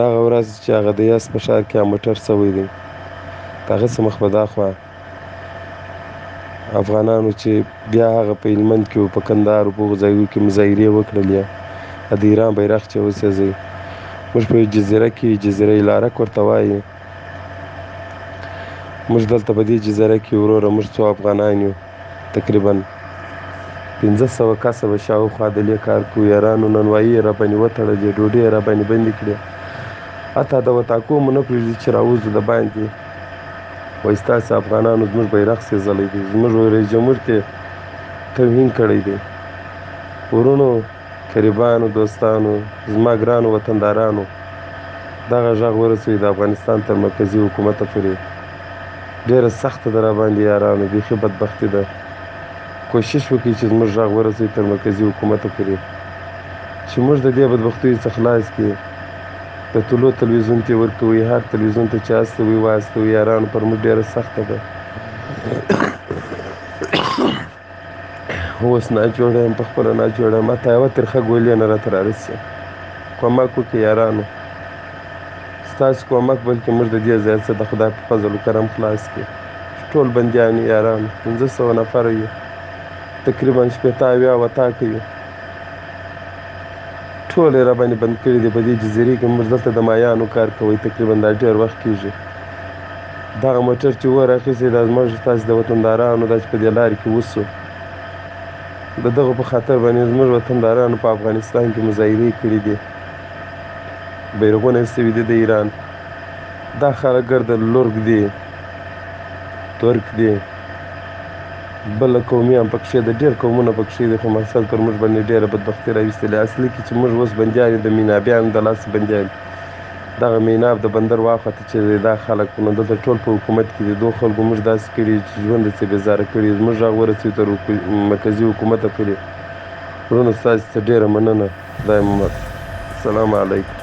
دغه ورځ چې هغه د یزد په ښار کې موټر سوی دی، د هغه څه مخ په دا خوا افغانانو چې بیا هغه په هلمند کې په کندهار په هغو ځایونو کې مظاهرې وکړلې، د ایران بیرغ چې وسوځوي. موږ په جزیره کې جزیره الارک ورته وایي. موږ دلته په دې جزیره کې وروره موږ څو افغانان یو، تقریبا 500 کسه به شاوخوا دلې کار کوو. یارانو نانوایي یې راباندې وتړلې، ډوډۍ یې راباندې بندې کړې، حتی د وطاکو مو نه پرېږدي چې راوځو د باندې. وایي ستاسې افغانانو زموږ بیرغ سېځلی دی، زموږ رئیس جمهور کې توهین کړی دی. ورونو، قریبانو، دوستانو، زما ګرانو وطندارانو، دغه غږ ورسوئ د افغانستان تر مرکزي حکومته پورې. ډېره سخته ده راباندې یارانو، بیخي بدبختي ده. کوشش وکړئ چې زموږ غږ ورسوئ تر مرکزي حکومته پورې، چې موږ د دې بدبختیو څخه خلاص کړي. د طلوع تلویزیون ته ورکوئ، هر تلویزیون ته چې استوئ واستوئ. یارانو پر موږ ډېره سخته ده. اوس ناجوړه یم، په خپله ناجوړه یم، حتی یوه ترخه ګولۍ نه راته رارسي. کومک وکړئ یارانو، ستاسو کومک بلکې موږ د دې ځای څخه د خدای په فضل و کرم خلاص کړي. ټول بندیان یو یارانو، 500 نفره یو، تقریبا 80 وطاقه یو، ټول یې راباندې بند کړي دي په دې جزیرې کې. موږ دلته د مایانو کار کوئ، تقریبا دا ډېر وخت کېږي. دغه موټر چې ورراخیستی دا زموږ ستاسې د وطندارانو ده چې په دې لارې کې وسو. د دغو په خاطر باندې زموږ وطندارانو په افغانستان کې مظاهرې کړي دي، بیرغونه ایستوي دي د ایران. دا خلک ګرده لورک دي، ترک دي، بله قومیان پکښې ده، ډېر قومونه پکښې دي، خو مقصد پر موږ باندې ډېره بدبختي راویستلې. اصلي کې چې موږ اوس بندیان یو، د مینابیانو د لاسه بندیان یو. دغه میناب د بندر واخته چې دا خلک نو دلته ټول په حکومت کې دي. دو خلکو موږ داسې کړي چې ژوند یې څه بېزاره کړي. زموږ غږ ورسوي تر مرکزي حکومته پورې. وروڼو ستاسې څخه ډېره مننه. خدای مو مل. السلام علیکم.